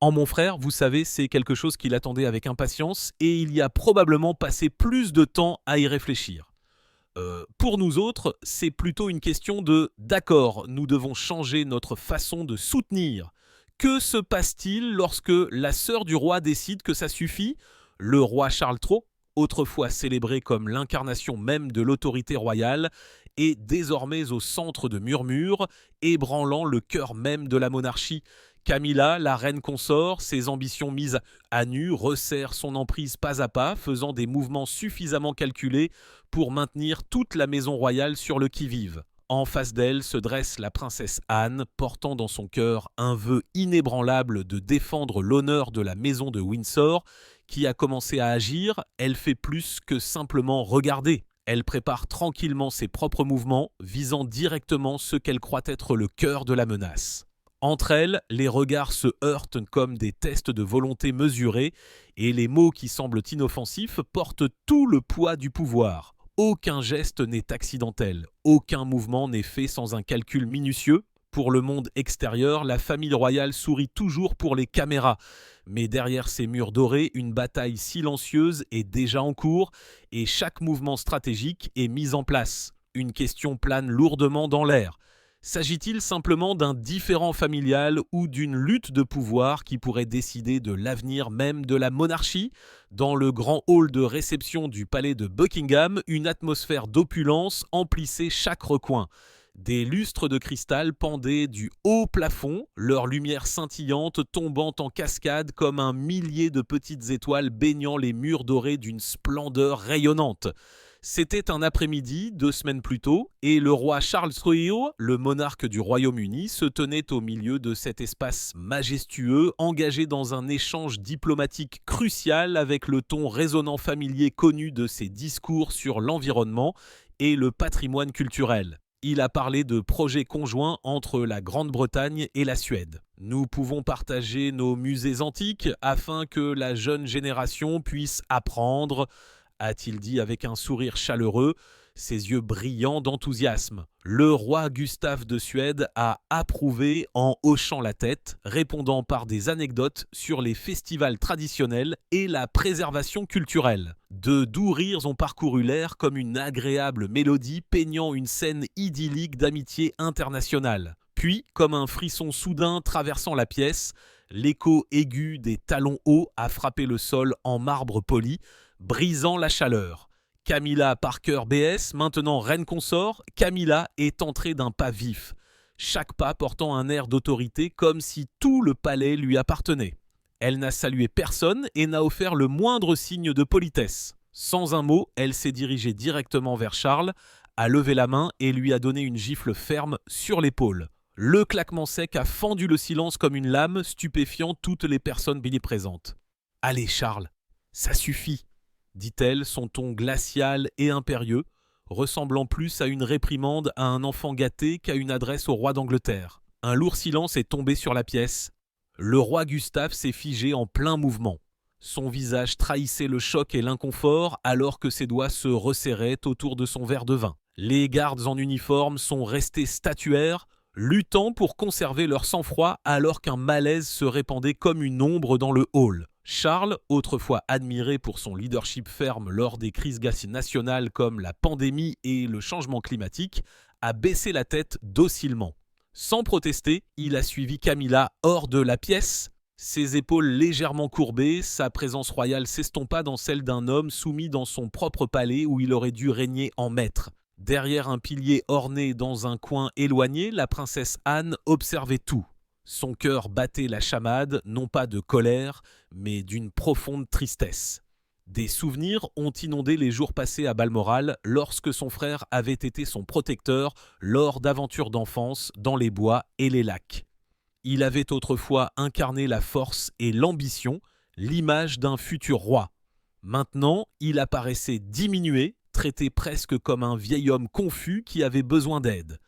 En mon frère, vous savez, c'est quelque chose qu'il attendait avec impatience et il y a probablement passé plus de temps à y réfléchir. Pour nous autres, c'est plutôt une question de d'accord, nous devons changer notre façon de soutenir. Que se passe-t-il lorsque la sœur du roi décide que ça suffit? Le roi Charles III, autrefois célébré comme l'incarnation même de l'autorité royale, est désormais au centre de murmures, ébranlant le cœur même de la monarchie. Camilla, la reine consort, ses ambitions mises à nu, resserre son emprise pas à pas, faisant des mouvements suffisamment calculés pour maintenir toute la maison royale sur le qui-vive. En face d'elle se dresse la princesse Anne, portant dans son cœur un vœu inébranlable de défendre l'honneur de la maison de Windsor, qui a commencé à agir. Elle fait plus que simplement regarder. Elle prépare tranquillement ses propres mouvements, visant directement ce qu'elle croit être le cœur de la menace. Entre elles, les regards se heurtent comme des tests de volonté mesurés et les mots qui semblent inoffensifs portent tout le poids du pouvoir. Aucun geste n'est accidentel, aucun mouvement n'est fait sans un calcul minutieux. Pour le monde extérieur, la famille royale sourit toujours pour les caméras. Mais derrière ces murs dorés, une bataille silencieuse est déjà en cours et chaque mouvement stratégique est mis en place. Une question plane lourdement dans l'air. S'agit-il simplement d'un différend familial ou d'une lutte de pouvoir qui pourrait décider de l'avenir même de la monarchie? Dans le grand hall de réception du palais de Buckingham, une atmosphère d'opulence emplissait chaque recoin. Des lustres de cristal pendaient du haut plafond, leur lumière scintillante tombant en cascade comme un millier de petites étoiles baignant les murs dorés d'une splendeur rayonnante. C'était un après-midi, 2 semaines plus tôt, et le roi Charles III, le monarque du Royaume-Uni, se tenait au milieu de cet espace majestueux, engagé dans un échange diplomatique crucial avec le ton résonnant familier connu de ses discours sur l'environnement et le patrimoine culturel. Il a parlé de projets conjoints entre la Grande-Bretagne et la Suède. Nous pouvons partager nos musées antiques afin que la jeune génération puisse apprendre, a-t-il dit avec un sourire chaleureux, ses yeux brillants d'enthousiasme. Le roi Gustave de Suède a approuvé en hochant la tête, répondant par des anecdotes sur les festivals traditionnels et la préservation culturelle. De doux rires ont parcouru l'air comme une agréable mélodie peignant une scène idyllique d'amitié internationale. Puis, comme un frisson soudain traversant la pièce, l'écho aigu des talons hauts a frappé le sol en marbre poli, brisant la chaleur. Camilla Parker B.S., maintenant reine consort, Camilla est entrée d'un pas vif, chaque pas portant un air d'autorité comme si tout le palais lui appartenait. Elle n'a salué personne et n'a offert le moindre signe de politesse. Sans un mot, elle s'est dirigée directement vers Charles, a levé la main et lui a donné une gifle ferme sur l'épaule. Le claquement sec a fendu le silence comme une lame, stupéfiant toutes les personnes bien présentes. « Allez Charles, ça suffit !» dit-elle, son ton glacial et impérieux, ressemblant plus à une réprimande à un enfant gâté qu'à une adresse au roi d'Angleterre. Un lourd silence est tombé sur la pièce. Le roi Gustave s'est figé en plein mouvement. Son visage trahissait le choc et l'inconfort alors que ses doigts se resserraient autour de son verre de vin. Les gardes en uniforme sont restés statuaires, luttant pour conserver leur sang-froid alors qu'un malaise se répandait comme une ombre dans le hall. Charles, autrefois admiré pour son leadership ferme lors des crises nationales comme la pandémie et le changement climatique, a baissé la tête docilement. Sans protester, il a suivi Camilla hors de la pièce. Ses épaules légèrement courbées, sa présence royale s'estompa dans celle d'un homme soumis dans son propre palais où il aurait dû régner en maître. Derrière un pilier orné dans un coin éloigné, la princesse Anne observait tout. Son cœur battait la chamade, non pas de colère, mais d'une profonde tristesse. Des souvenirs ont inondé les jours passés à Balmoral lorsque son frère avait été son protecteur lors d'aventures d'enfance dans les bois et les lacs. Il avait autrefois incarné la force et l'ambition, l'image d'un futur roi. Maintenant, il apparaissait diminué, traité presque comme un vieil homme confus qui avait besoin d'aide.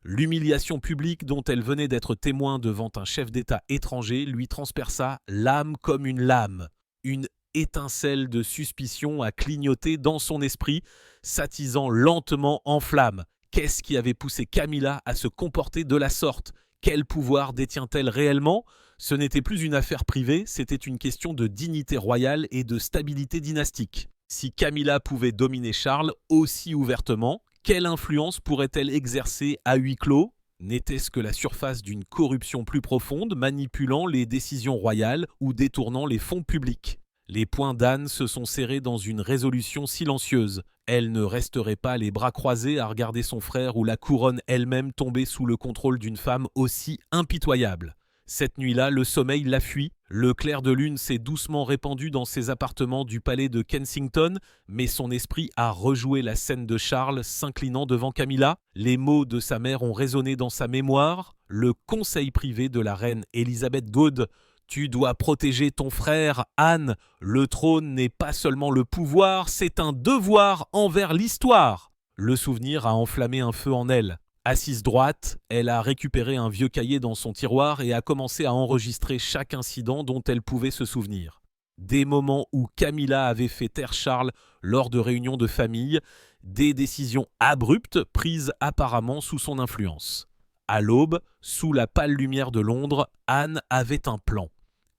L'humiliation publique dont elle venait d'être témoin devant un chef d'État étranger lui transperça l'âme comme une lame. Une étincelle de suspicion a clignoté dans son esprit, s'attisant lentement en flammes. Qu'est-ce qui avait poussé Camilla à se comporter de la sorte? Quel pouvoir détient-elle réellement? Ce n'était plus une affaire privée, c'était une question de dignité royale et de stabilité dynastique. Si Camilla pouvait dominer Charles aussi ouvertement, quelle influence pourrait-elle exercer à huis clos ? N'était-ce que la surface d'une corruption plus profonde, manipulant les décisions royales ou détournant les fonds publics ? Les poings d'Anne se sont serrés dans une résolution silencieuse. Elle ne resterait pas les bras croisés à regarder son frère ou la couronne elle-même tomber sous le contrôle d'une femme aussi impitoyable. Cette nuit-là, le sommeil la fuit. Le clair de lune s'est doucement répandu dans ses appartements du palais de Kensington, mais son esprit a rejoué la scène de Charles s'inclinant devant Camilla. Les mots de sa mère ont résonné dans sa mémoire. Le conseil privé de la reine Elisabeth II. Tu dois protéger ton frère, Anne. Le trône n'est pas seulement le pouvoir, c'est un devoir envers l'histoire. Le souvenir a enflammé un feu en elle. Assise droite, elle a récupéré un vieux cahier dans son tiroir et a commencé à enregistrer chaque incident dont elle pouvait se souvenir. Des moments où Camilla avait fait taire Charles lors de réunions de famille, des décisions abruptes prises apparemment sous son influence. À l'aube, sous la pâle lumière de Londres, Anne avait un plan.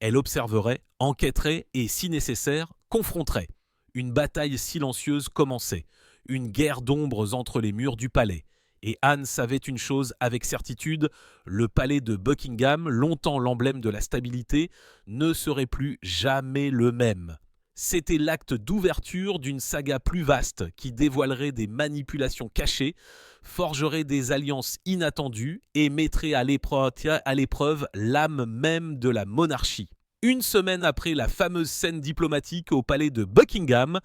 Elle observerait, enquêterait et, si nécessaire, confronterait. Une bataille silencieuse commençait, une guerre d'ombres entre les murs du palais. Et Anne savait une chose avec certitude, le palais de Buckingham, longtemps l'emblème de la stabilité, ne serait plus jamais le même. C'était l'acte d'ouverture d'une saga plus vaste qui dévoilerait des manipulations cachées, forgerait des alliances inattendues et mettrait à l'épreuve l'âme même de la monarchie. Une semaine après la fameuse scène diplomatique au palais de Buckingham,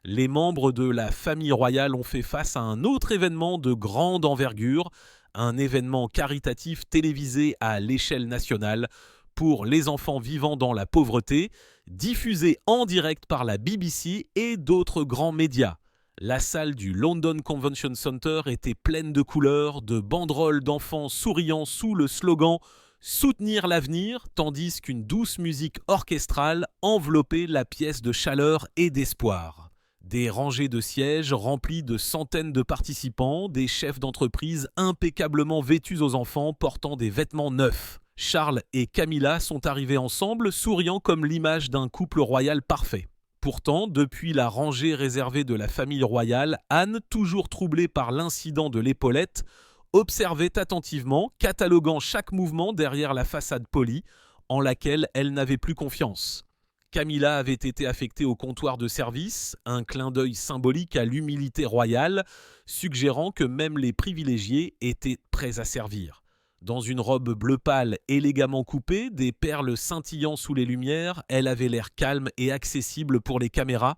les membres de la famille royale ont fait face à un autre événement de grande envergure, un événement caritatif télévisé à l'échelle nationale pour les enfants vivant dans la pauvreté, diffusé en direct par la BBC et d'autres grands médias. La salle du London Convention Center était pleine de couleurs, de banderoles d'enfants souriant sous le slogan « Soutenir l'avenir », tandis qu'une douce musique orchestrale enveloppait la pièce de chaleur et d'espoir. Des rangées de sièges remplies de centaines de participants, des chefs d'entreprise impeccablement vêtus aux enfants portant des vêtements neufs. Charles et Camilla sont arrivés ensemble, souriant comme l'image d'un couple royal parfait. Pourtant, depuis la rangée réservée de la famille royale, Anne, toujours troublée par l'incident de l'épaulette, observait attentivement, cataloguant chaque mouvement derrière la façade polie, en laquelle elle n'avait plus confiance. Camilla avait été affectée au comptoir de service, un clin d'œil symbolique à l'humilité royale, suggérant que même les privilégiés étaient prêts à servir. Dans une robe bleu pâle élégamment coupée, des perles scintillant sous les lumières, elle avait l'air calme et accessible pour les caméras.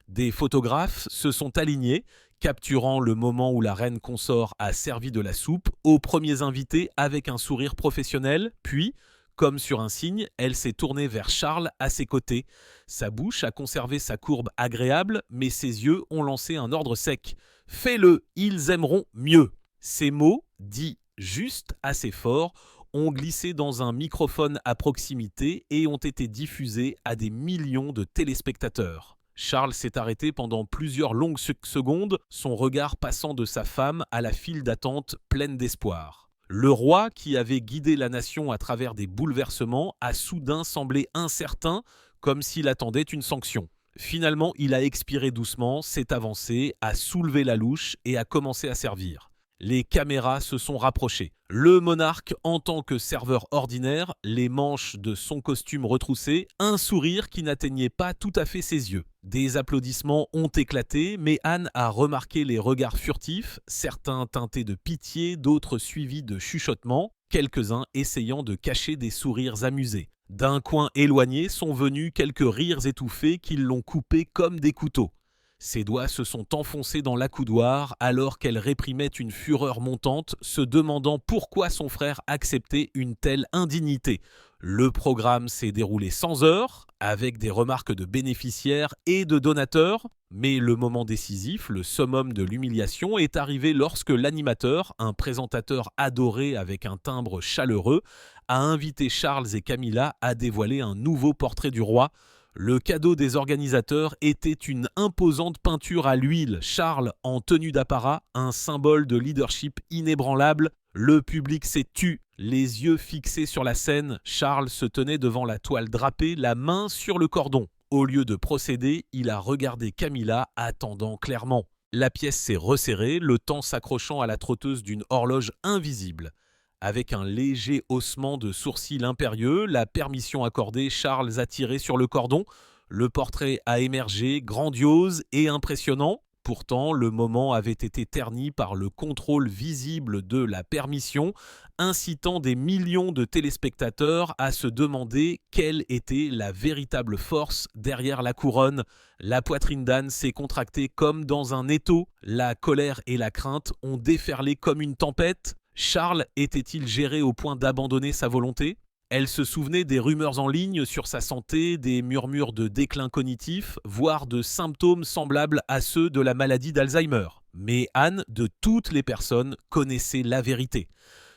Des photographes se sont alignés, capturant le moment où la reine consort a servi de la soupe aux premiers invités avec un sourire professionnel, puis, comme sur un signe, elle s'est tournée vers Charles à ses côtés. Sa bouche a conservé sa courbe agréable, mais ses yeux ont lancé un ordre sec. « Fais-le, ils aimeront mieux !» Ces mots, dits juste assez fort, ont glissé dans un microphone à proximité et ont été diffusés à des millions de téléspectateurs. Charles s'est arrêté pendant plusieurs longues secondes, son regard passant de sa femme à la file d'attente pleine d'espoir. Le roi, qui avait guidé la nation à travers des bouleversements, a soudain semblé incertain, comme s'il attendait une sanction. Finalement, il a expiré doucement, s'est avancé, a soulevé la louche et a commencé à servir. Les caméras se sont rapprochées. Le monarque, en tant que serveur ordinaire, les manches de son costume retroussées, un sourire qui n'atteignait pas tout à fait ses yeux. Des applaudissements ont éclaté, mais Anne a remarqué les regards furtifs, certains teintés de pitié, d'autres suivis de chuchotements, quelques-uns essayant de cacher des sourires amusés. D'un coin éloigné sont venus quelques rires étouffés qui l'ont coupé comme des couteaux. Ses doigts se sont enfoncés dans l'accoudoir alors qu'elle réprimait une fureur montante, se demandant pourquoi son frère acceptait une telle indignité. Le programme s'est déroulé sans heurts, avec des remarques de bénéficiaires et de donateurs, mais le moment décisif, le summum de l'humiliation, est arrivé lorsque l'animateur, un présentateur adoré avec un timbre chaleureux, a invité Charles et Camilla à dévoiler un nouveau portrait du roi. Le cadeau des organisateurs était une imposante peinture à l'huile, Charles en tenue d'apparat, un symbole de leadership inébranlable. Le public s'est tu. Les yeux fixés sur la scène, Charles se tenait devant la toile drapée, la main sur le cordon. Au lieu de procéder, il a regardé Camilla, attendant clairement. La pièce s'est resserrée, le temps s'accrochant à la trotteuse d'une horloge invisible. Avec un léger haussement de sourcils impérieux, la permission accordée, Charles a tiré sur le cordon. Le portrait a émergé, grandiose et impressionnant. Pourtant, le moment avait été terni par le contrôle visible de la permission, incitant des millions de téléspectateurs à se demander quelle était la véritable force derrière la couronne. La poitrine d'Anne s'est contractée comme dans un étau. La colère et la crainte ont déferlé comme une tempête. Charles était-il géré au point d'abandonner sa volonté ? Elle se souvenait des rumeurs en ligne sur sa santé, des murmures de déclin cognitif, voire de symptômes semblables à ceux de la maladie d'Alzheimer. Mais Anne, de toutes les personnes, connaissait la vérité.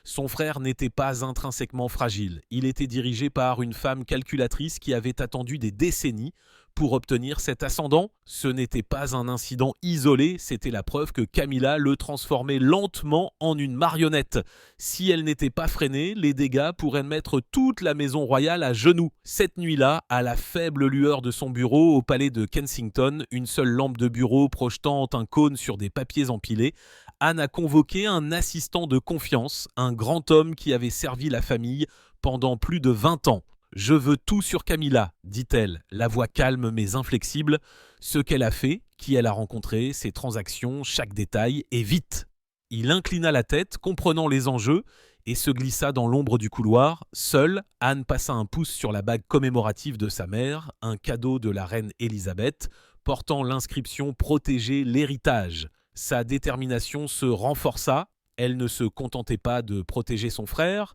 Son frère n'était pas intrinsèquement fragile. Il était dirigé par une femme calculatrice qui avait attendu des décennies pour obtenir cet ascendant. Ce n'était pas un incident isolé, c'était la preuve que Camilla le transformait lentement en une marionnette. Si elle n'était pas freinée, les dégâts pourraient mettre toute la maison royale à genoux. Cette nuit-là, à la faible lueur de son bureau au palais de Kensington, une seule lampe de bureau projetant un cône sur des papiers empilés, Anne a convoqué un assistant de confiance, un grand homme qui avait servi la famille pendant plus de 20 ans. « Je veux tout sur Camilla », dit-elle, la voix calme mais inflexible. Ce qu'elle a fait, qui elle a rencontré, ses transactions, chaque détail, et vite. Il inclina la tête, comprenant les enjeux, et se glissa dans l'ombre du couloir. Seule, Anne passa un pouce sur la bague commémorative de sa mère, un cadeau de la reine Élisabeth, portant l'inscription « Protéger l'héritage ». Sa détermination se renforça. Elle ne se contentait pas de protéger son frère.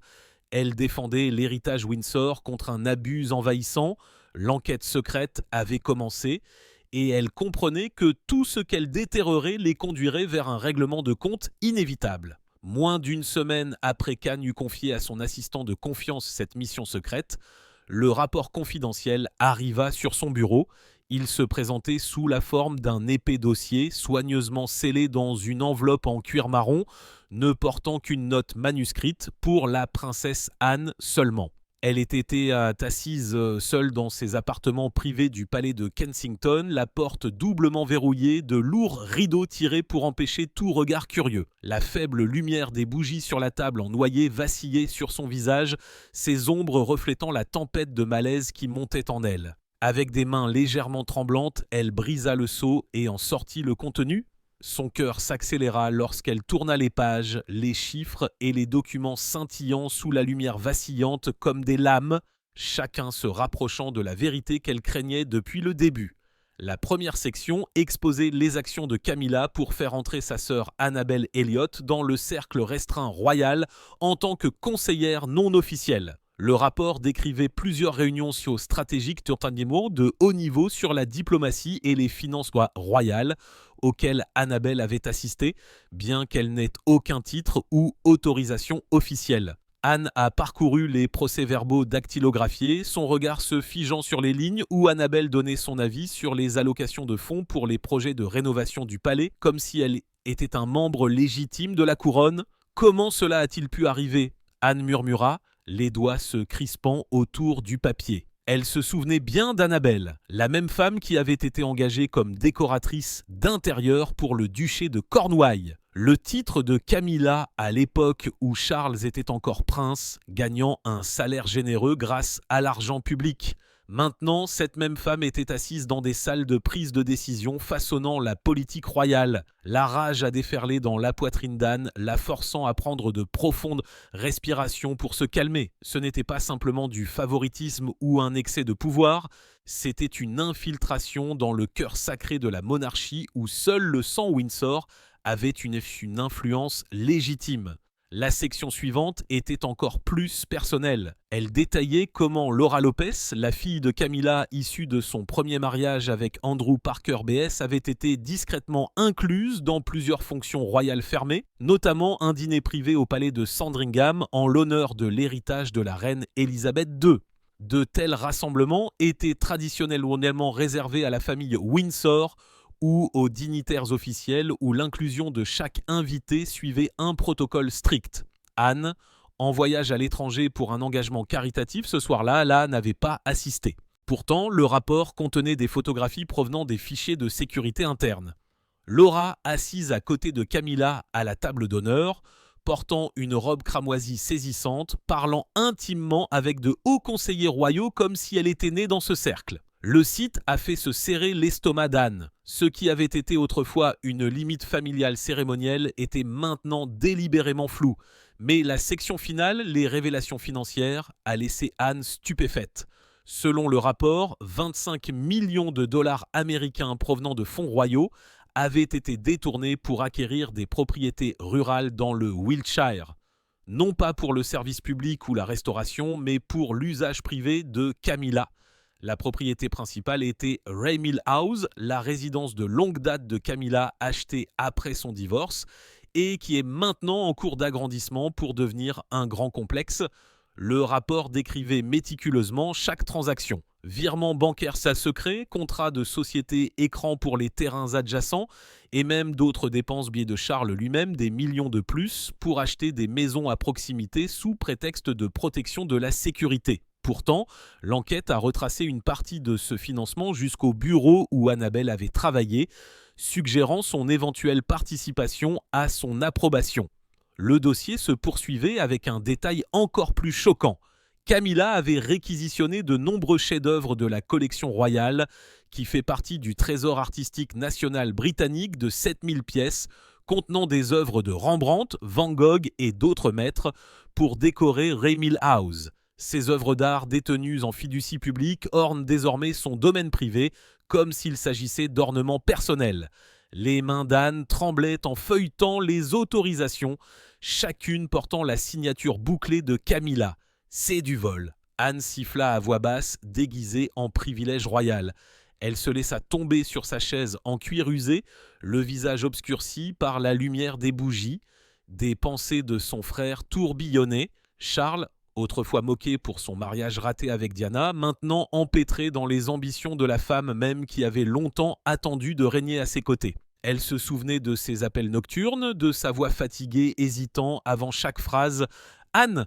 Elle défendait l'héritage Windsor contre un abus envahissant. L'enquête secrète avait commencé et elle comprenait que tout ce qu'elle déterrerait les conduirait vers un règlement de compte inévitable. Moins d'une semaine après qu'Anne eut confié à son assistant de confiance cette mission secrète, le rapport confidentiel arriva sur son bureau. Il se présentait sous la forme d'un épais dossier, soigneusement scellé dans une enveloppe en cuir marron, ne portant qu'une note manuscrite pour la princesse Anne seulement. Elle était assise seule dans ses appartements privés du palais de Kensington, la porte doublement verrouillée, de lourds rideaux tirés pour empêcher tout regard curieux. La faible lumière des bougies sur la table en noyer vacillait sur son visage, ses ombres reflétant la tempête de malaise qui montait en elle. Avec des mains légèrement tremblantes, elle brisa le sceau et en sortit le contenu. Son cœur s'accéléra lorsqu'elle tourna les pages, les chiffres et les documents scintillant sous la lumière vacillante comme des lames, chacun se rapprochant de la vérité qu'elle craignait depuis le début. La première section exposait les actions de Camilla pour faire entrer sa sœur Annabel Elliot dans le cercle restreint royal en tant que conseillère non officielle. Le rapport décrivait plusieurs réunions stratégiques de haut niveau sur la diplomatie et les finances royales auxquelles Annabel avait assisté, bien qu'elle n'ait aucun titre ou autorisation officielle. Anne a parcouru les procès-verbaux dactylographiés, son regard se figeant sur les lignes où Annabel donnait son avis sur les allocations de fonds pour les projets de rénovation du palais, comme si elle était un membre légitime de la couronne. « Comment cela a-t-il pu arriver ?» Anne murmura, les doigts se crispant autour du papier. Elle se souvenait bien d'Annabel, la même femme qui avait été engagée comme décoratrice d'intérieur pour le duché de Cornouailles. Le titre de Camilla à l'époque où Charles était encore prince, gagnant un salaire généreux grâce à l'argent public. Maintenant, cette même femme était assise dans des salles de prise de décision façonnant la politique royale. La rage a déferlé dans la poitrine d'Anne, la forçant à prendre de profondes respirations pour se calmer. Ce n'était pas simplement du favoritisme ou un excès de pouvoir, c'était une infiltration dans le cœur sacré de la monarchie où seul le sang Windsor avait une influence légitime. La section suivante était encore plus personnelle. Elle détaillait comment Laura Lopez, la fille de Camilla issue de son premier mariage avec Andrew Parker BS, avait été discrètement incluse dans plusieurs fonctions royales fermées, notamment un dîner privé au palais de Sandringham en l'honneur de l'héritage de la reine Élisabeth II. De tels rassemblements étaient traditionnellement réservés à la famille Windsor ou aux dignitaires officiels où l'inclusion de chaque invité suivait un protocole strict. Anne en voyage à l'étranger pour un engagement caritatif ce soir-là, n'avait pas assisté. Pourtant, le rapport contenait des photographies provenant des fichiers de sécurité interne. Laura, assise à côté de Camilla à la table d'honneur, portant une robe cramoisie saisissante, parlant intimement avec de hauts conseillers royaux comme si elle était née dans ce cercle. Le site a fait se serrer l'estomac d'Anne. Ce qui avait été autrefois une limite familiale cérémonielle était maintenant délibérément flou. Mais la section finale, les révélations financières, a laissé Anne stupéfaite. Selon le rapport, 25 millions de dollars américains provenant de fonds royaux avaient été détournés pour acquérir des propriétés rurales dans le Wiltshire. Non pas pour le service public ou la restauration, mais pour l'usage privé de Camilla. La propriété principale était Raymill House, la résidence de longue date de Camilla achetée après son divorce et qui est maintenant en cours d'agrandissement pour devenir un grand complexe. Le rapport décrivait méticuleusement chaque transaction. Virement bancaire ça secret, contrat de société, écran pour les terrains adjacents et même d'autres dépenses billets de Charles lui-même, des millions de plus pour acheter des maisons à proximité sous prétexte de protection de la sécurité. Pourtant, l'enquête a retracé une partie de ce financement jusqu'au bureau où Annabelle avait travaillé, suggérant son éventuelle participation à son approbation. Le dossier se poursuivait avec un détail encore plus choquant. Camilla avait réquisitionné de nombreux chefs-d'œuvre de la collection royale, qui fait partie du trésor artistique national britannique de 7000 pièces, contenant des œuvres de Rembrandt, Van Gogh et d'autres maîtres, pour décorer Raymill House. Ces œuvres d'art détenues en fiducie publique ornent désormais son domaine privé, comme s'il s'agissait d'ornements personnels. Les mains d'Anne tremblaient en feuilletant les autorisations, chacune portant la signature bouclée de Camilla. C'est du vol. Anne siffla à voix basse, déguisée en privilège royal. Elle se laissa tomber sur sa chaise en cuir usé, le visage obscurci par la lumière des bougies. Des pensées de son frère tourbillonnaient. Charles, autrefois moqué pour son mariage raté avec Diana, maintenant empêtré dans les ambitions de la femme même qui avait longtemps attendu de régner à ses côtés. Elle se souvenait de ses appels nocturnes, de sa voix fatiguée, hésitant avant chaque phrase. « Anne,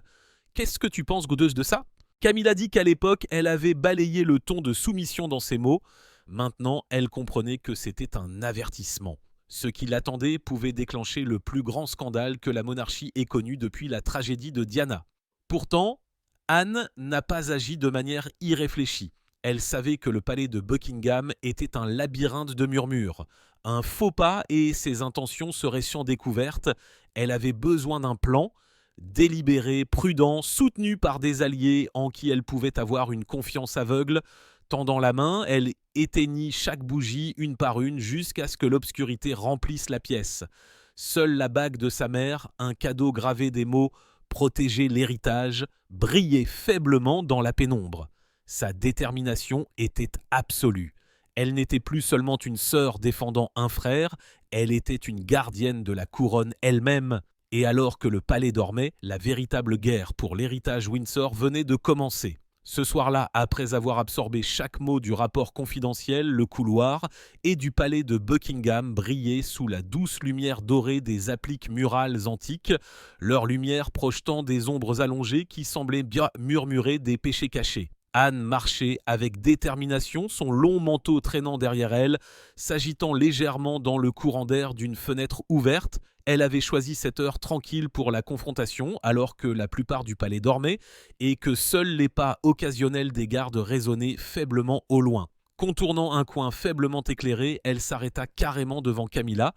qu'est-ce que tu penses, godeuse, de ça ?» Camilla dit qu'à l'époque, elle avait balayé le ton de soumission dans ses mots. Maintenant, elle comprenait que c'était un avertissement. Ce qui l'attendait pouvait déclencher le plus grand scandale que la monarchie ait connu depuis la tragédie de Diana. Pourtant, Anne n'a pas agi de manière irréfléchie. Elle savait que le palais de Buckingham était un labyrinthe de murmures. Un faux pas et ses intentions seraient sans découverte. Elle avait besoin d'un plan, délibéré, prudent, soutenu par des alliés en qui elle pouvait avoir une confiance aveugle. Tendant la main, elle éteignit chaque bougie une par une jusqu'à ce que l'obscurité remplisse la pièce. Seule la bague de sa mère, un cadeau gravé des mots « protéger l'héritage », brillait faiblement dans la pénombre. Sa détermination était absolue. Elle n'était plus seulement une sœur défendant un frère, elle était une gardienne de la couronne elle-même. Et alors que le palais dormait, la véritable guerre pour l'héritage Windsor venait de commencer. Ce soir-là, après avoir absorbé chaque mot du rapport confidentiel, le couloir et du palais de Buckingham brillait sous la douce lumière dorée des appliques murales antiques, leur lumière projetant des ombres allongées qui semblaient bien murmurer des péchés cachés. Anne marchait avec détermination, son long manteau traînant derrière elle, s'agitant légèrement dans le courant d'air d'une fenêtre ouverte. Elle avait choisi cette heure tranquille pour la confrontation, alors que la plupart du palais dormait et que seuls les pas occasionnels des gardes résonnaient faiblement au loin. Contournant un coin faiblement éclairé, elle s'arrêta carrément devant Camilla,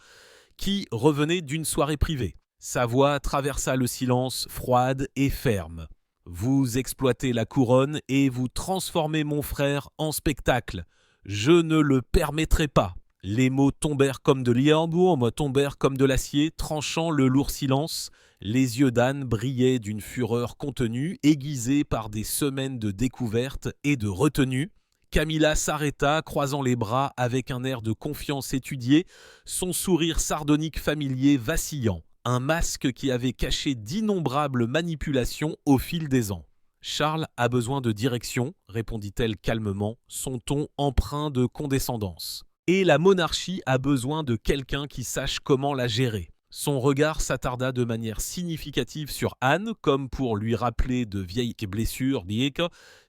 qui revenait d'une soirée privée. Sa voix traversa le silence, froide et ferme. « Vous exploitez la couronne et vous transformez mon frère en spectacle. Je ne le permettrai pas. » Les mots tombèrent comme de l'Iambourg, tombèrent comme de l'acier, tranchant le lourd silence. Les yeux d'Anne brillaient d'une fureur contenue, aiguisés par des semaines de découverte et de retenue. Camilla s'arrêta, croisant les bras avec un air de confiance étudié, son sourire sardonique familier vacillant. Un masque qui avait caché d'innombrables manipulations au fil des ans. « Charles a besoin de direction, » répondit-elle calmement, son ton empreint de condescendance. « Et la monarchie a besoin de quelqu'un qui sache comment la gérer. Son regard s'attarda de manière significative sur Anne, comme pour lui rappeler de vieilles blessures,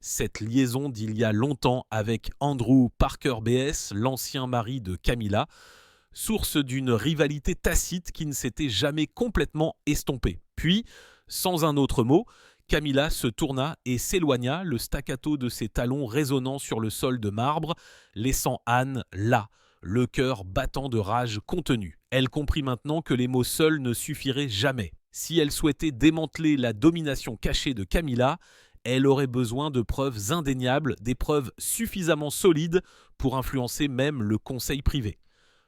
cette liaison d'il y a longtemps avec Andrew Parker B.S., l'ancien mari de Camilla, source d'une rivalité tacite qui ne s'était jamais complètement estompée. Puis, sans un autre mot, Camilla se tourna et s'éloigna, le staccato de ses talons résonnant sur le sol de marbre, laissant Anne là, le cœur battant de rage contenue. Elle comprit maintenant que les mots seuls ne suffiraient jamais. Si elle souhaitait démanteler la domination cachée de Camilla, elle aurait besoin de preuves indéniables, des preuves suffisamment solides pour influencer même le conseil privé.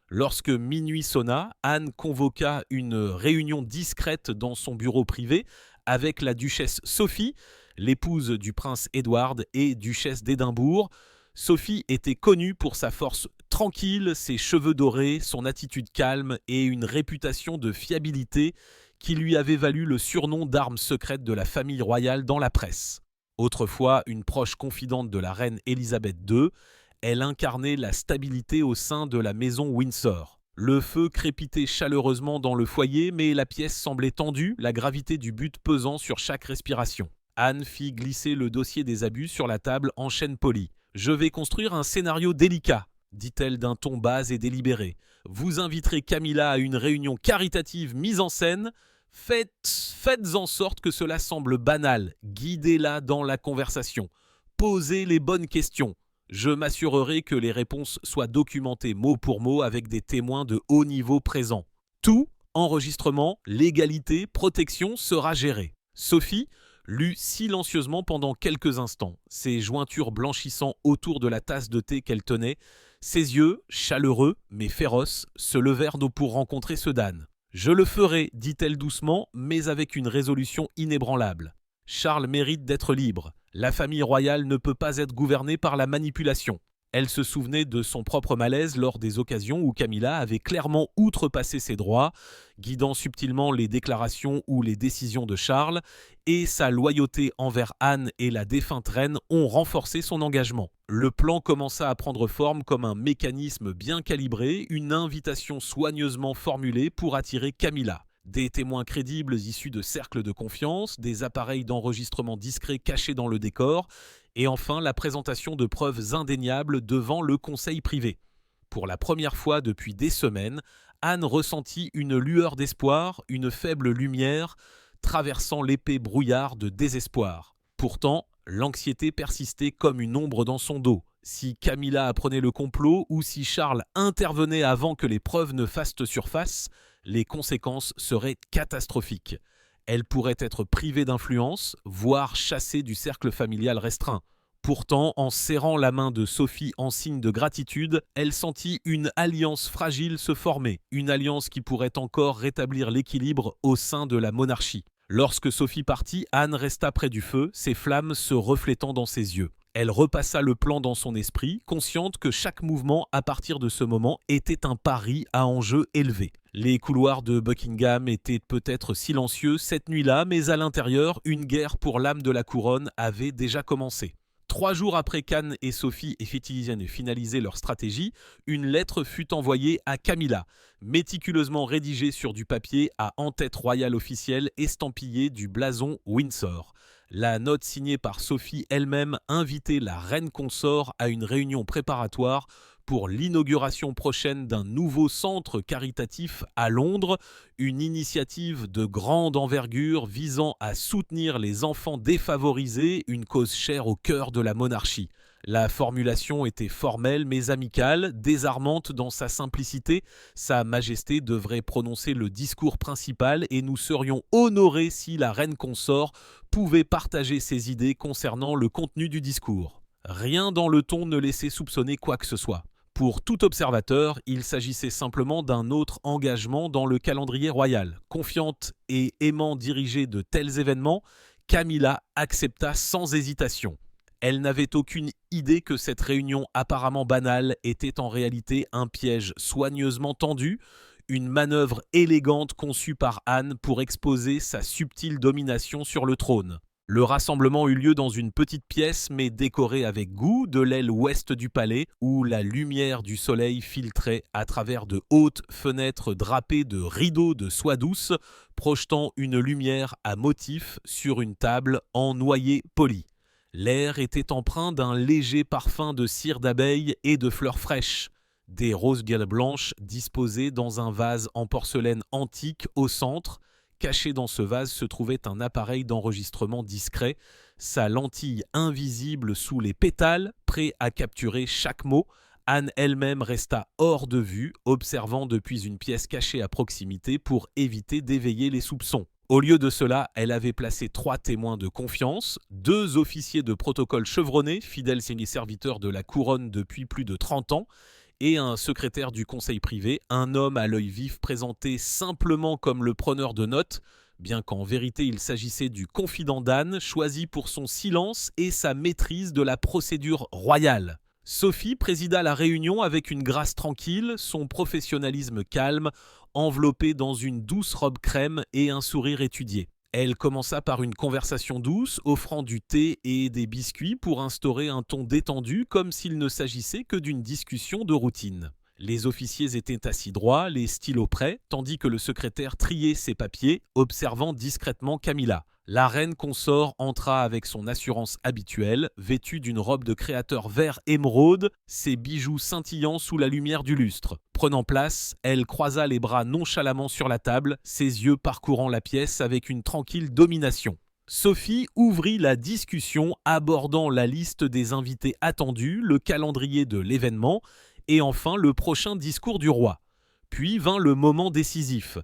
Lorsque minuit sonna, Anne convoqua une réunion discrète dans son bureau privé avec la duchesse Sophie, l'épouse du prince Edward et duchesse d'Édimbourg. Sophie était connue pour sa force tranquille, ses cheveux dorés, son attitude calme et une réputation de fiabilité qui lui avait valu le surnom d'arme secrète de la famille royale dans la presse. Autrefois une proche confidente de la reine Élisabeth II, elle incarnait la stabilité au sein de la maison Windsor. Le feu crépitait chaleureusement dans le foyer, mais la pièce semblait tendue, la gravité du but pesant sur chaque respiration. Anne fit glisser le dossier des abus sur la table en chêne poli. « Je vais construire un scénario délicat », dit-elle d'un ton bas et délibéré. « Vous inviterez Camilla à une réunion caritative mise en scène. Faites en sorte que cela semble banal. Guidez-la dans la conversation. Posez les bonnes questions. Je m'assurerai que les réponses soient documentées mot pour mot avec des témoins de haut niveau présents. Tout, enregistrement, légalité, protection sera géré. » Sophie lut silencieusement pendant quelques instants, ses jointures blanchissant autour de la tasse de thé qu'elle tenait. Ses yeux, chaleureux mais féroces, se levèrent pour rencontrer ceux d'Anne. « Je le ferai, dit-elle doucement, mais avec une résolution inébranlable. Charles mérite d'être libre. La famille royale ne peut pas être gouvernée par la manipulation. » Elle se souvenait de son propre malaise lors des occasions où Camilla avait clairement outrepassé ses droits, guidant subtilement les déclarations ou les décisions de Charles, et sa loyauté envers Anne et la défunte reine ont renforcé son engagement. Le plan commença à prendre forme comme un mécanisme bien calibré, une invitation soigneusement formulée pour attirer Camilla. Des témoins crédibles issus de cercles de confiance, des appareils d'enregistrement discrets cachés dans le décor, et enfin la présentation de preuves indéniables devant le conseil privé. Pour la première fois depuis des semaines, Anne ressentit une lueur d'espoir, une faible lumière, traversant l'épais brouillard de désespoir. Pourtant, l'anxiété persistait comme une ombre dans son dos. Si Camilla apprenait le complot ou si Charles intervenait avant que les preuves ne fassent surface, les conséquences seraient catastrophiques. Elle pourrait être privée d'influence, voire chassée du cercle familial restreint. Pourtant, en serrant la main de Sophie en signe de gratitude, elle sentit une alliance fragile se former, une alliance qui pourrait encore rétablir l'équilibre au sein de la monarchie. Lorsque Sophie partit, Anne resta près du feu, ses flammes se reflétant dans ses yeux. Elle repassa le plan dans son esprit, consciente que chaque mouvement à partir de ce moment était un pari à enjeu élevé. Les couloirs de Buckingham étaient peut-être silencieux cette nuit-là, mais à l'intérieur, une guerre pour l'âme de la couronne avait déjà commencé. 3 jours après qu'Anne et Sophie aient finalisé leur stratégie, une lettre fut envoyée à Camilla, méticuleusement rédigée sur du papier à en-tête royale officielle estampillée du blason Windsor. La note signée par Sophie elle-même invitait la reine consort à une réunion préparatoire pour l'inauguration prochaine d'un nouveau centre caritatif à Londres, une initiative de grande envergure visant à soutenir les enfants défavorisés, une cause chère au cœur de la monarchie. La formulation était formelle mais amicale, désarmante dans sa simplicité. Sa Majesté devrait prononcer le discours principal et nous serions honorés si la reine consort pouvait partager ses idées concernant le contenu du discours. Rien dans le ton ne laissait soupçonner quoi que ce soit. Pour tout observateur, il s'agissait simplement d'un autre engagement dans le calendrier royal. Confiante et aimant diriger de tels événements, Camilla accepta sans hésitation. Elle n'avait aucune idée que cette réunion apparemment banale était en réalité un piège soigneusement tendu, une manœuvre élégante conçue par Anne pour exposer sa subtile domination sur le trône. Le rassemblement eut lieu dans une petite pièce mais décorée avec goût de l'aile ouest du palais où la lumière du soleil filtrait à travers de hautes fenêtres drapées de rideaux de soie douce, projetant une lumière à motif sur une table en noyer poli. L'air était empreint d'un léger parfum de cire d'abeille et de fleurs fraîches. Des roses bien blanches disposées dans un vase en porcelaine antique au centre. Caché dans ce vase se trouvait un appareil d'enregistrement discret, sa lentille invisible sous les pétales, prêt à capturer chaque mot. Anne elle-même resta hors de vue, observant depuis une pièce cachée à proximité pour éviter d'éveiller les soupçons. Au lieu de cela, elle avait placé 3 témoins de confiance, 2 officiers de protocole chevronnés, fidèles serviteurs de la couronne depuis plus de 30 ans, et un secrétaire du conseil privé, un homme à l'œil vif présenté simplement comme le preneur de notes, bien qu'en vérité il s'agissait du confident d'Anne, choisi pour son silence et sa maîtrise de la procédure royale. Sophie présida la réunion avec une grâce tranquille, son professionnalisme calme, enveloppé dans une douce robe crème et un sourire étudié. Elle commença par une conversation douce, offrant du thé et des biscuits pour instaurer un ton détendu comme s'il ne s'agissait que d'une discussion de routine. Les officiers étaient assis droits, les stylos prêts, tandis que le secrétaire triait ses papiers, observant discrètement Camilla. La reine consort entra avec son assurance habituelle, vêtue d'une robe de créateur vert émeraude, ses bijoux scintillant sous la lumière du lustre. Prenant place, elle croisa les bras nonchalamment sur la table, ses yeux parcourant la pièce avec une tranquille domination. Sophie ouvrit la discussion abordant la liste des invités attendus, le calendrier de l'événement et enfin le prochain discours du roi. Puis vint le moment décisif.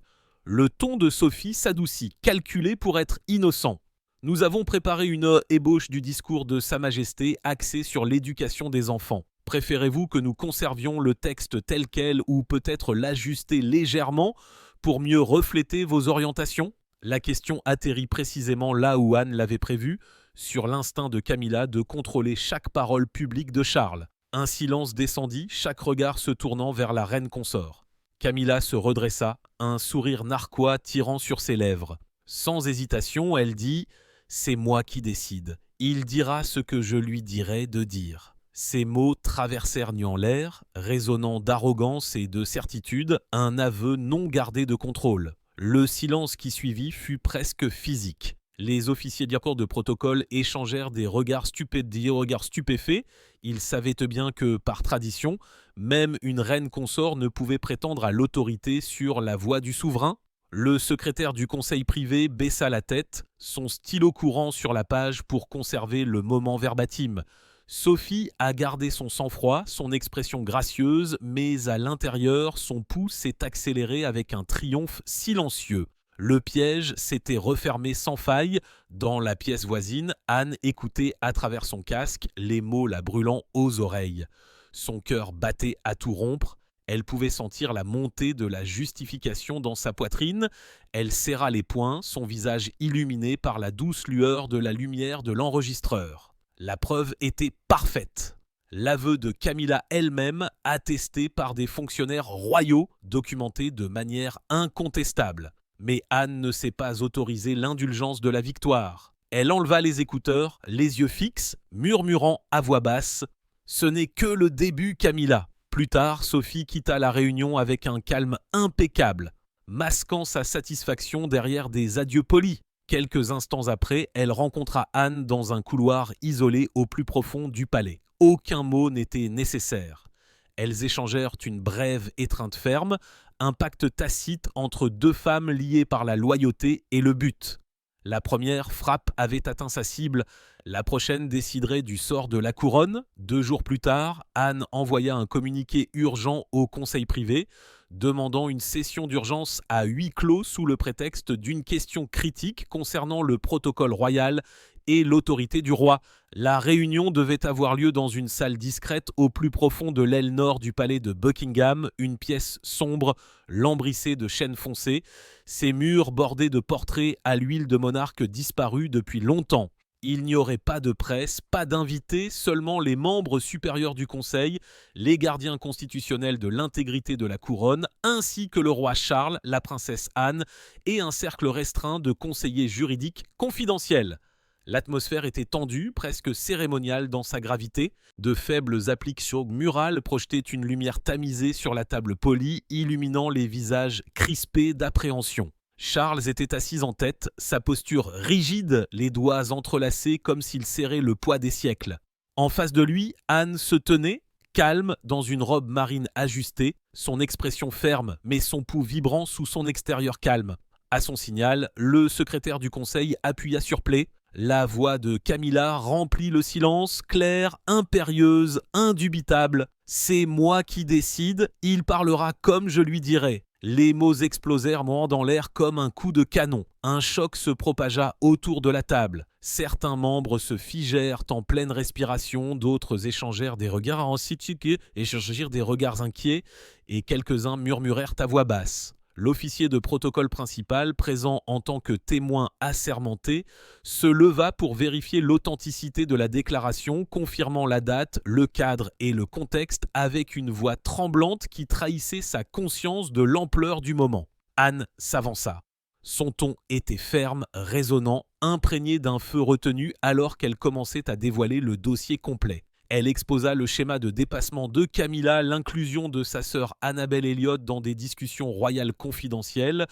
Le ton de Sophie s'adoucit, calculé pour être innocent. Nous avons préparé une ébauche du discours de Sa Majesté axé sur l'éducation des enfants. Préférez-vous que nous conservions le texte tel quel ou peut-être l'ajuster légèrement pour mieux refléter vos orientations ? La question atterrit précisément là où Anne l'avait prévu, sur l'instinct de Camilla de contrôler chaque parole publique de Charles. Un silence descendit, chaque regard se tournant vers la reine consort. Camilla se redressa, un sourire narquois tirant sur ses lèvres. Sans hésitation, elle dit « C'est moi qui décide. Il dira ce que je lui dirai de dire. » Ces mots traversèrent nu en l'air, résonnant d'arrogance et de certitude, un aveu non gardé de contrôle. Le silence qui suivit fut presque physique. Les officiers d'accord de protocole échangèrent des regards stupéfaits. Ils savaient bien que, par tradition, même une reine consort ne pouvait prétendre à l'autorité sur la voix du souverain. Le secrétaire du conseil privé baissa la tête, son stylo courant sur la page pour conserver le moment verbatim. Sophie a gardé son sang-froid, son expression gracieuse, mais à l'intérieur, son pouls s'est accéléré avec un triomphe silencieux. Le piège s'était refermé sans faille. Dans la pièce voisine, Anne écoutait à travers son casque, les mots la brûlant aux oreilles. Son cœur battait à tout rompre. Elle pouvait sentir la montée de la justification dans sa poitrine. Elle serra les poings, son visage illuminé par la douce lueur de la lumière de l'enregistreur. La preuve était parfaite. L'aveu de Camilla elle-même, attesté par des fonctionnaires royaux, documenté de manière incontestable. Mais Anne ne s'est pas autorisé l'indulgence de la victoire. Elle enleva les écouteurs, les yeux fixes, murmurant à voix basse « Ce n'est que le début, Camilla !» Plus tard, Sophie quitta la réunion avec un calme impeccable, masquant sa satisfaction derrière des adieux polis. Quelques instants après, elle rencontra Anne dans un couloir isolé au plus profond du palais. Aucun mot n'était nécessaire. Elles échangèrent une brève étreinte ferme, un pacte tacite entre 2 femmes liées par la loyauté et le but. La première frappe avait atteint sa cible, la prochaine déciderait du sort de la couronne. 2 jours plus tard, Anne envoya un communiqué urgent au conseil privé, demandant une session d'urgence à huis clos sous le prétexte d'une question critique concernant le protocole royal et l'autorité du roi. La réunion devait avoir lieu dans une salle discrète au plus profond de l'aile nord du palais de Buckingham, une pièce sombre, lambrissée de chêne foncé, ses murs bordés de portraits à l'huile de monarques disparus depuis longtemps. Il n'y aurait pas de presse, pas d'invités, seulement les membres supérieurs du conseil, les gardiens constitutionnels de l'intégrité de la couronne, ainsi que le roi Charles, la princesse Anne et un cercle restreint de conseillers juridiques confidentiels. L'atmosphère était tendue, presque cérémoniale dans sa gravité. De faibles appliques murales projetaient une lumière tamisée sur la table polie, illuminant les visages crispés d'appréhension. Charles était assis en tête, sa posture rigide, les doigts entrelacés comme s'il serrait le poids des siècles. En face de lui, Anne se tenait, calme, dans une robe marine ajustée, son expression ferme, mais son pouls vibrant sous son extérieur calme. À son signal, le secrétaire du conseil appuya sur play. La voix de Camilla remplit le silence, claire, impérieuse, indubitable. « C'est moi qui décide, il parlera comme je lui dirai. » Les mots explosèrent dans l'air comme un coup de canon. Un choc se propagea autour de la table. Certains membres se figèrent en pleine respiration, d'autres échangèrent des regards inquiets, et quelques-uns murmurèrent à voix basse. L'officier de protocole principal, présent en tant que témoin assermenté, se leva pour vérifier l'authenticité de la déclaration, confirmant la date, le cadre et le contexte avec une voix tremblante qui trahissait sa conscience de l'ampleur du moment. Anne s'avança. Son ton était ferme, résonnant, imprégné d'un feu retenu alors qu'elle commençait à dévoiler le dossier complet. Elle exposa le schéma de dépassement de Camilla, l'inclusion de sa sœur Annabelle Elliott dans des discussions royales confidentielles,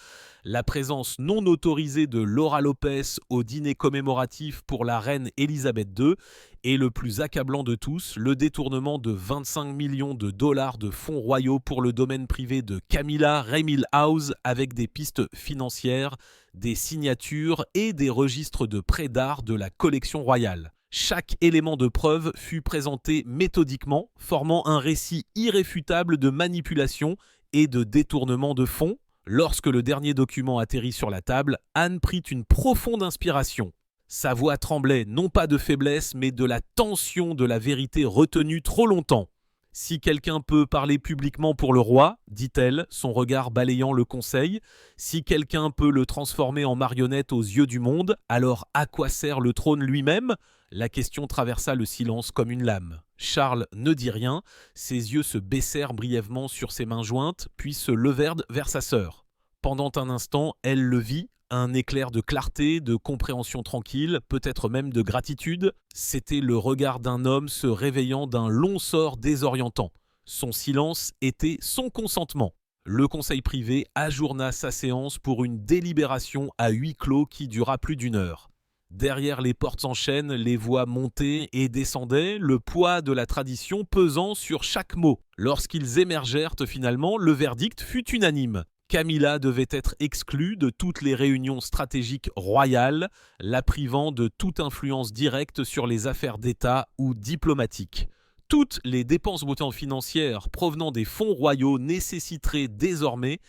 la présence non autorisée de Laura Lopez au dîner commémoratif pour la reine Elisabeth II et le plus accablant de tous, le détournement de 25 millions de dollars de fonds royaux pour le domaine privé de Camilla Raymil House avec des pistes financières, des signatures et des registres de prêts d'art de la collection royale. Chaque élément de preuve fut présenté méthodiquement, formant un récit irréfutable de manipulation et de détournement de fonds. Lorsque le dernier document atterrit sur la table, Anne prit une profonde inspiration. Sa voix tremblait non pas de faiblesse, mais de la tension de la vérité retenue trop longtemps. « Si quelqu'un peut parler publiquement pour le roi, dit-elle, son regard balayant le conseil, si quelqu'un peut le transformer en marionnette aux yeux du monde, alors à quoi sert le trône lui-même ?» La question traversa le silence comme une lame. Charles ne dit rien, ses yeux se baissèrent brièvement sur ses mains jointes, puis se levèrent vers sa sœur. Pendant un instant, elle le vit, un éclair de clarté, de compréhension tranquille, peut-être même de gratitude. C'était le regard d'un homme se réveillant d'un long sort désorientant. Son silence était son consentement. Le conseil privé ajourna sa séance pour une délibération à huis clos qui dura plus d'1 heure. Derrière les portes en chaîne, les voix montaient et descendaient, le poids de la tradition pesant sur chaque mot. Lorsqu'ils émergèrent finalement, le verdict fut unanime. Camilla devait être exclue de toutes les réunions stratégiques royales, la privant de toute influence directe sur les affaires d'État ou diplomatiques. Toutes les dépenses financières provenant des fonds royaux nécessiteraient désormais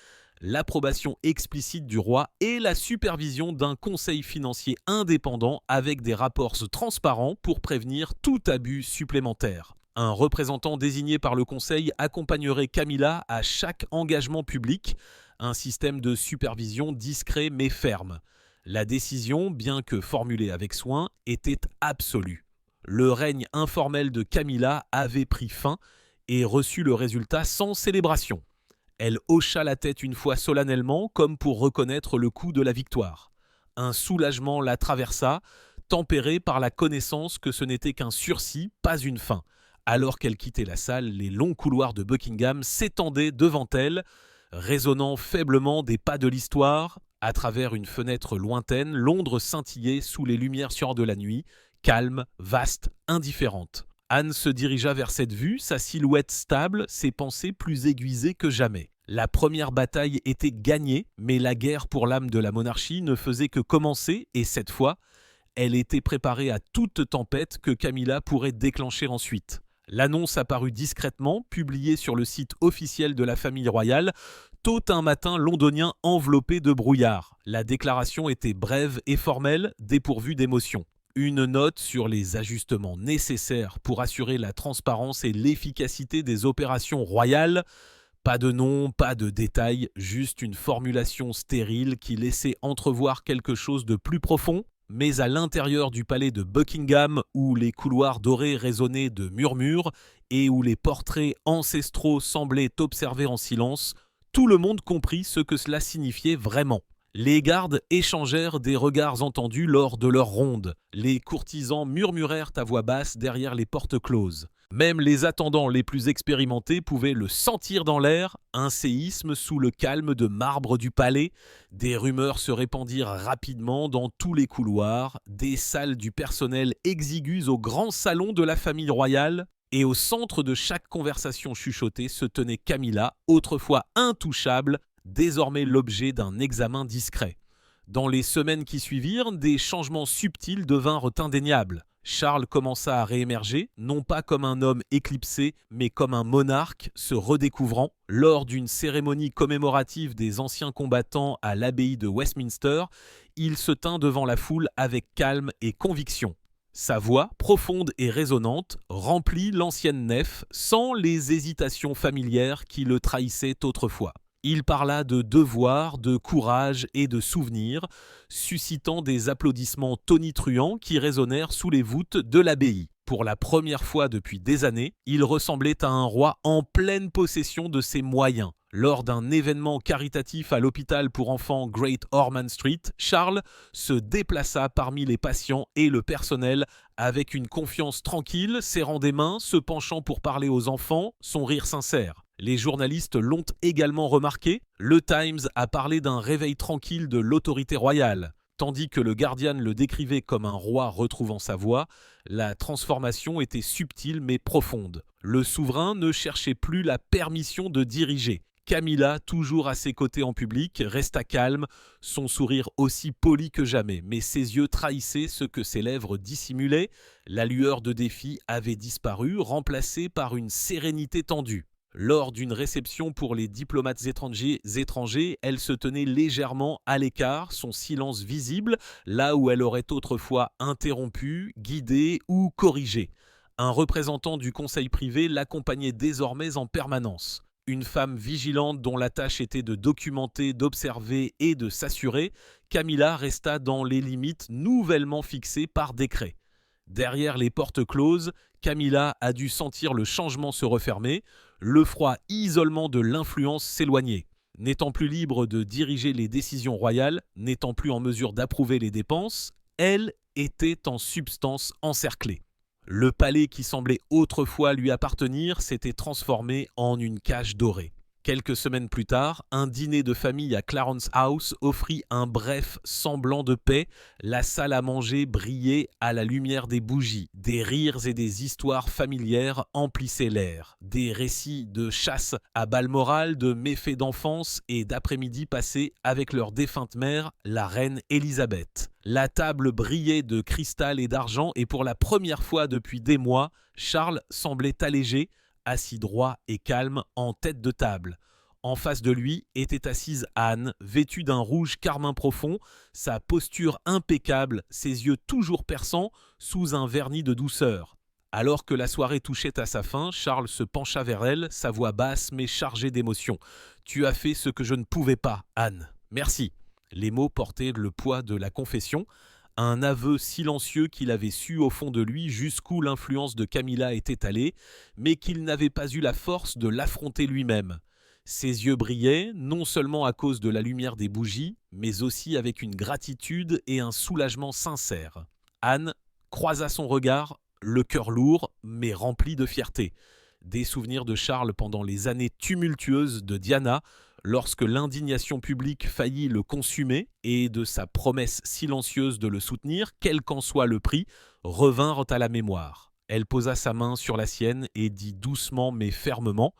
l'approbation explicite du roi et la supervision d'un conseil financier indépendant avec des rapports transparents pour prévenir tout abus supplémentaire. Un représentant désigné par le conseil accompagnerait Camilla à chaque engagement public, un système de supervision discret mais ferme. La décision, bien que formulée avec soin, était absolue. Le règne informel de Camilla avait pris fin et reçut le résultat sans célébration. Elle hocha la tête une fois solennellement comme pour reconnaître le coup de la victoire. Un soulagement la traversa, tempéré par la connaissance que ce n'était qu'un sursis, pas une fin. Alors qu'elle quittait la salle, les longs couloirs de Buckingham s'étendaient devant elle, résonnant faiblement des pas de l'histoire. À travers une fenêtre lointaine, Londres scintillait sous les lumières de la nuit, calme, vaste, indifférente. Anne se dirigea vers cette vue, sa silhouette stable, ses pensées plus aiguisées que jamais. La première bataille était gagnée, mais la guerre pour l'âme de la monarchie ne faisait que commencer et cette fois, elle était préparée à toute tempête que Camilla pourrait déclencher ensuite. L'annonce apparut discrètement, publiée sur le site officiel de la famille royale, tôt un matin londonien enveloppé de brouillard. La déclaration était brève et formelle, dépourvue d'émotion. Une note sur les ajustements nécessaires pour assurer la transparence et l'efficacité des opérations royales. Pas de nom, pas de détails, juste une formulation stérile qui laissait entrevoir quelque chose de plus profond. Mais à l'intérieur du palais de Buckingham, où les couloirs dorés résonnaient de murmures et où les portraits ancestraux semblaient observer en silence, tout le monde comprit ce que cela signifiait vraiment. Les gardes échangèrent des regards entendus lors de leur ronde. Les courtisans murmurèrent à voix basse derrière les portes closes. Même les attendants les plus expérimentés pouvaient le sentir dans l'air, un séisme sous le calme de marbre du palais. Des rumeurs se répandirent rapidement dans tous les couloirs, des salles du personnel exiguës au grand salon de la famille royale. Et au centre de chaque conversation chuchotée se tenait Camilla, autrefois intouchable, désormais l'objet d'un examen discret. Dans les semaines qui suivirent, des changements subtils devinrent indéniables. Charles commença à réémerger, non pas comme un homme éclipsé, mais comme un monarque se redécouvrant. Lors d'une cérémonie commémorative des anciens combattants à l'abbaye de Westminster, il se tint devant la foule avec calme et conviction. Sa voix, profonde et résonnante, remplit l'ancienne nef sans les hésitations familières qui le trahissaient autrefois. Il parla de devoir, de courage et de souvenirs, suscitant des applaudissements tonitruants qui résonnèrent sous les voûtes de l'abbaye. Pour la première fois depuis des années, il ressemblait à un roi en pleine possession de ses moyens. Lors d'un événement caritatif à l'hôpital pour enfants Great Ormond Street, Charles se déplaça parmi les patients et le personnel avec une confiance tranquille, serrant des mains, se penchant pour parler aux enfants, son rire sincère. Les journalistes l'ont également remarqué, le Times a parlé d'un réveil tranquille de l'autorité royale. Tandis que le Guardian le décrivait comme un roi retrouvant sa voix, la transformation était subtile mais profonde. Le souverain ne cherchait plus la permission de diriger. Camilla, toujours à ses côtés en public, resta calme, son sourire aussi poli que jamais, mais ses yeux trahissaient ce que ses lèvres dissimulaient. La lueur de défi avait disparu, remplacée par une sérénité tendue. Lors d'une réception pour les diplomates étrangers, elle se tenait légèrement à l'écart, son silence visible, là où elle aurait autrefois interrompu, guidé ou corrigé. Un représentant du conseil privé l'accompagnait désormais en permanence. Une femme vigilante dont la tâche était de documenter, d'observer et de s'assurer, Camilla resta dans les limites nouvellement fixées par décret. Derrière les portes closes, Camilla a dû sentir le changement se refermer, le froid isolement de l'influence s'éloigner. N'étant plus libre de diriger les décisions royales, n'étant plus en mesure d'approuver les dépenses, elle était en substance encerclée. Le palais qui semblait autrefois lui appartenir s'était transformé en une cage dorée. Quelques semaines plus tard, un dîner de famille à Clarence House offrit un bref semblant de paix. La salle à manger brillait à la lumière des bougies. Des rires et des histoires familières emplissaient l'air. Des récits de chasse à Balmoral, de méfaits d'enfance et d'après-midi passés avec leur défunte mère, la reine Élisabeth. La table brillait de cristal et d'argent et pour la première fois depuis des mois, Charles semblait allégé, assis droit et calme en tête de table. En face de lui était assise Anne, vêtue d'un rouge carmin profond, sa posture impeccable, ses yeux toujours perçants sous un vernis de douceur. Alors que la soirée touchait à sa fin, Charles se pencha vers elle, sa voix basse mais chargée d'émotion. « Tu as fait ce que je ne pouvais pas, Anne. Merci. » Les mots portaient le poids de la confession, un aveu silencieux qu'il avait su au fond de lui jusqu'où l'influence de Camilla était allée, mais qu'il n'avait pas eu la force de l'affronter lui-même. Ses yeux brillaient, non seulement à cause de la lumière des bougies, mais aussi avec une gratitude et un soulagement sincères. Anne croisa son regard, le cœur lourd, mais rempli de fierté. Des souvenirs de Charles pendant les années tumultueuses de Diana, lorsque l'indignation publique faillit le consumer, et de sa promesse silencieuse de le soutenir, quel qu'en soit le prix, revinrent à la mémoire. Elle posa sa main sur la sienne et dit doucement mais fermement